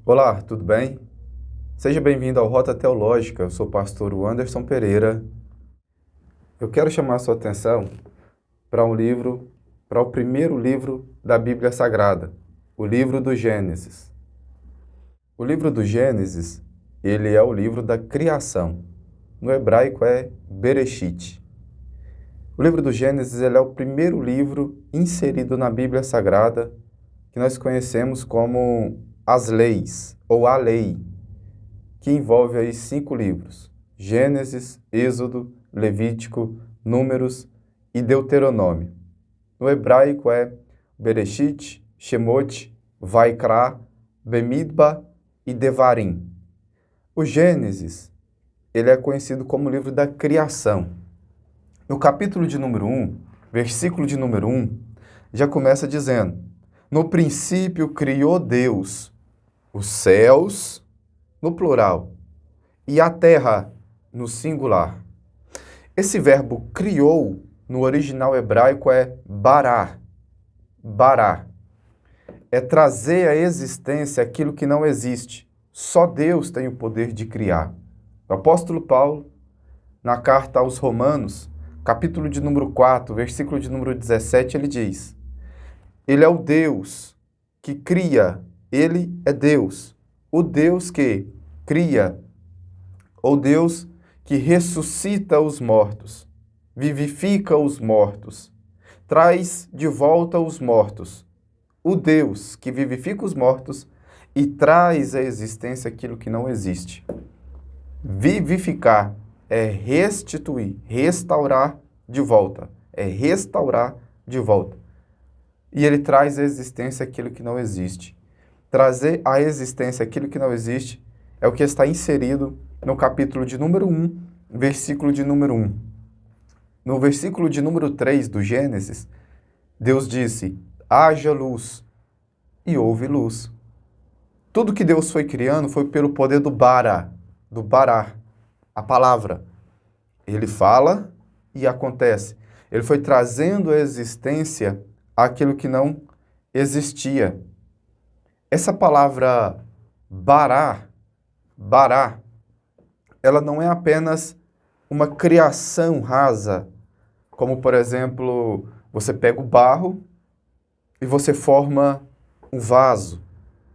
Olá, tudo bem? Seja bem-vindo ao Rota Teológica. Eu sou o pastor Anderson Pereira. Eu quero chamar a sua atenção para para o primeiro livro da Bíblia Sagrada, o livro do Gênesis. O livro do Gênesis, ele é o livro da criação. No hebraico é Bereshit. O livro do Gênesis, ele é o primeiro livro inserido na Bíblia Sagrada que nós conhecemos como as leis ou a lei, que envolve aí 5 livros: Gênesis, Êxodo, Levítico, Números e Deuteronômio. No hebraico é Bereshit, Shemot, Vaikra, Bemidbar e Devarim. O Gênesis, ele é conhecido como o livro da criação. No capítulo de número 1, versículo de número 1, já começa dizendo: no princípio criou Deus os céus, no plural, e a terra, no singular. Esse verbo criou, no original hebraico, é bará. Bará. É trazer à existência aquilo que não existe. Só Deus tem o poder de criar. O apóstolo Paulo, na carta aos Romanos, capítulo de número 4, versículo de número 17, ele diz: Ele é o Deus que cria, ele é Deus. O Deus que cria, ou Deus que ressuscita os mortos, vivifica os mortos, traz de volta os mortos. O Deus que vivifica os mortos e traz à existência aquilo que não existe. Vivificar é restituir, restaurar de volta. É restaurar de volta. E ele traz à existência aquilo que não existe. Trazer à existência aquilo que não existe é o que está inserido no capítulo de número 1, versículo de número 1. No versículo de número 3 do Gênesis, Deus disse: haja luz, e houve luz. Tudo que Deus foi criando foi pelo poder do Bará, a palavra. Ele fala e acontece. Ele foi trazendo à existência aquilo que não existia. Essa palavra bará, ela não é apenas uma criação rasa, como, por exemplo, você pega o barro e você forma um vaso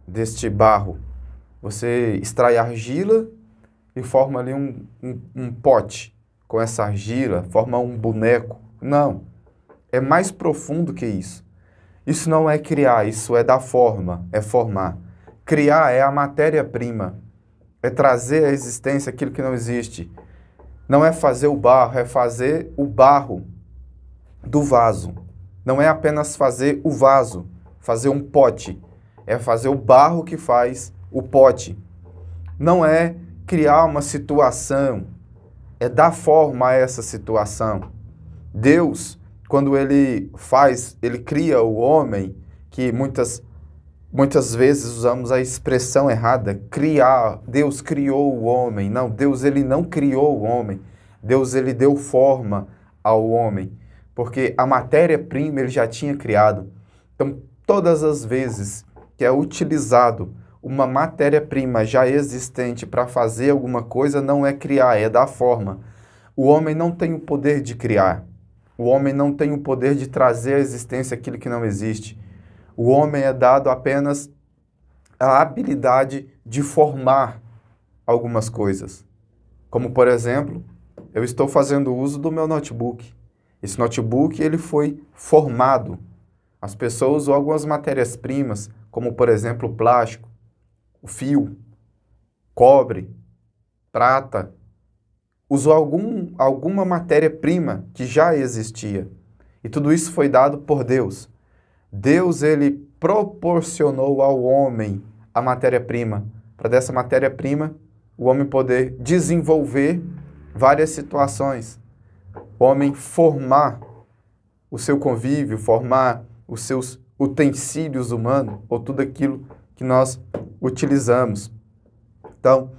deste barro. Você extrai argila e forma ali um pote com essa argila, forma um boneco. Não, é mais profundo que isso. Isso não é criar, isso é dar forma, é formar. Criar é a matéria-prima, é trazer à existência aquilo que não existe. Não é fazer o barro, é fazer o barro do vaso. Não é apenas fazer o vaso, fazer um pote. É fazer o barro que faz o pote. Não é criar uma situação, é dar forma a essa situação. Deus, quando ele cria o homem, que muitas vezes usamos a expressão errada, criar, Deus criou o homem. Não, Deus ele não criou o homem. Deus ele deu forma ao homem, porque a matéria-prima ele já tinha criado. Então, todas as vezes que é utilizado uma matéria-prima já existente para fazer alguma coisa, não é criar, é dar forma. O homem não tem o poder de criar. O homem não tem o poder de trazer à existência aquilo que não existe. O homem é dado apenas a habilidade de formar algumas coisas. Como, por exemplo, eu estou fazendo uso do meu notebook. Esse notebook ele foi formado. As pessoas usam algumas matérias-primas, como, por exemplo, o plástico, o fio, cobre, prata. Usou alguma matéria-prima que já existia. E tudo isso foi dado por Deus. Deus, ele proporcionou ao homem a matéria-prima, para dessa matéria-prima o homem poder desenvolver várias situações. O homem formar o seu convívio, formar os seus utensílios humanos, ou tudo aquilo que nós utilizamos. Então,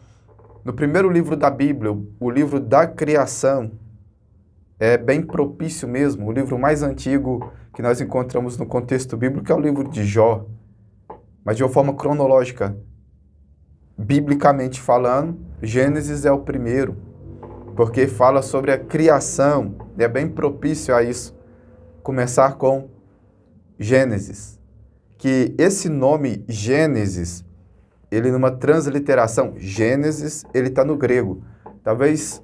no primeiro livro da Bíblia, o livro da criação, é bem propício mesmo, o livro mais antigo que nós encontramos no contexto bíblico é o livro de Jó, mas de uma forma cronológica. biblicamente falando, Gênesis é o primeiro, porque fala sobre a criação, e é bem propício a isso, começar com Gênesis. Que esse nome Gênesis, ele numa transliteração, Gênesis, ele está no grego. Talvez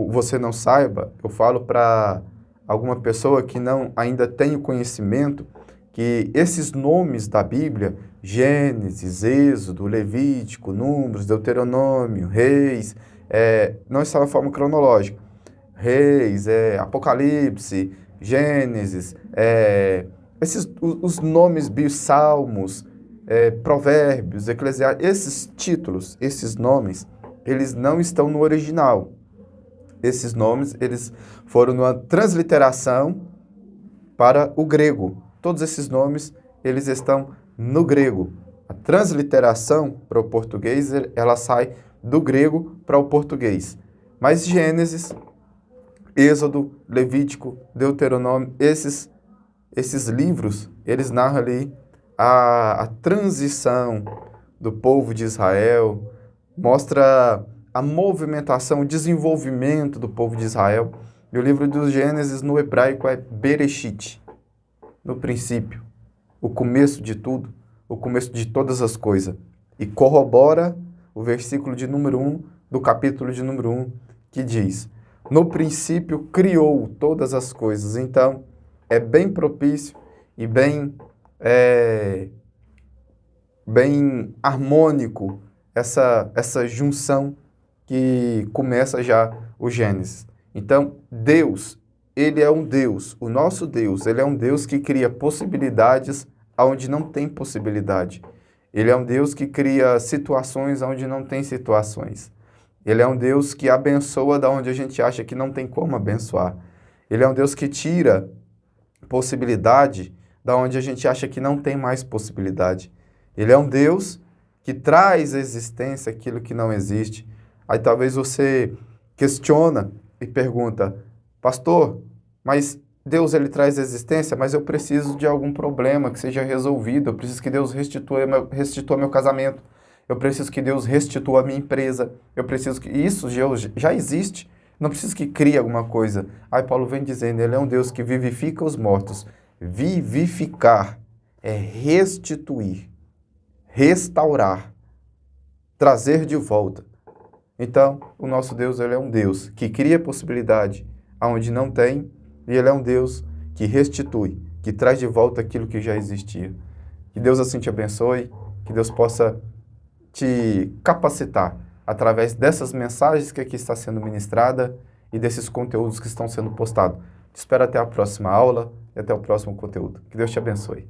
você não saiba, eu falo para alguma pessoa que não ainda tem o conhecimento, que esses nomes da Bíblia, Gênesis, Êxodo, Levítico, Números, Deuteronômio, Reis, não está na forma cronológica. Reis, Apocalipse, Gênesis, os nomes Salmos, Provérbios, Eclesiastes, esses títulos, esses nomes, eles não estão no original. Esses nomes, eles foram numa transliteração para o grego. Todos esses nomes, eles estão no grego. A transliteração para o português, ela sai do grego para o português. Mas Gênesis, Êxodo, Levítico, Deuteronômio, esses livros, eles narram ali a transição do povo de Israel, mostra a movimentação, o desenvolvimento do povo de Israel. E o livro do Gênesis no hebraico é Bereshit, no princípio, o começo de tudo, o começo de todas as coisas. E corrobora o versículo de número 1 do capítulo de número 1, que diz: no princípio criou todas as coisas. Então, é bem propício e bem harmônico essa junção que começa já o Gênesis. Então, Deus, ele é um Deus, o nosso Deus, ele é um Deus que cria possibilidades onde não tem possibilidade. Ele é um Deus que cria situações onde não tem situações. Ele é um Deus que abençoa da onde a gente acha que não tem como abençoar. Ele é um Deus que tira possibilidade da onde a gente acha que não tem mais possibilidade. Ele é um Deus que traz à existência aquilo que não existe. Aí talvez você questiona e pergunta: pastor, mas Deus ele traz à existência, mas eu preciso de algum problema que seja resolvido, eu preciso que Deus restitua meu casamento, eu preciso que Deus restitua a minha empresa, eu preciso que isso já existe, não preciso que crie alguma coisa. Aí Paulo vem dizendo, ele é um Deus que vivifica os mortos. Vivificar é restituir, restaurar, trazer de volta. Então, o nosso Deus, ele é um Deus que cria possibilidade aonde não tem, e ele é um Deus que restitui, que traz de volta aquilo que já existia. Que Deus assim te abençoe, que Deus possa te capacitar através dessas mensagens que aqui está sendo ministrada e desses conteúdos que estão sendo postados. Te espero até a próxima aula e até o próximo conteúdo. Que Deus te abençoe.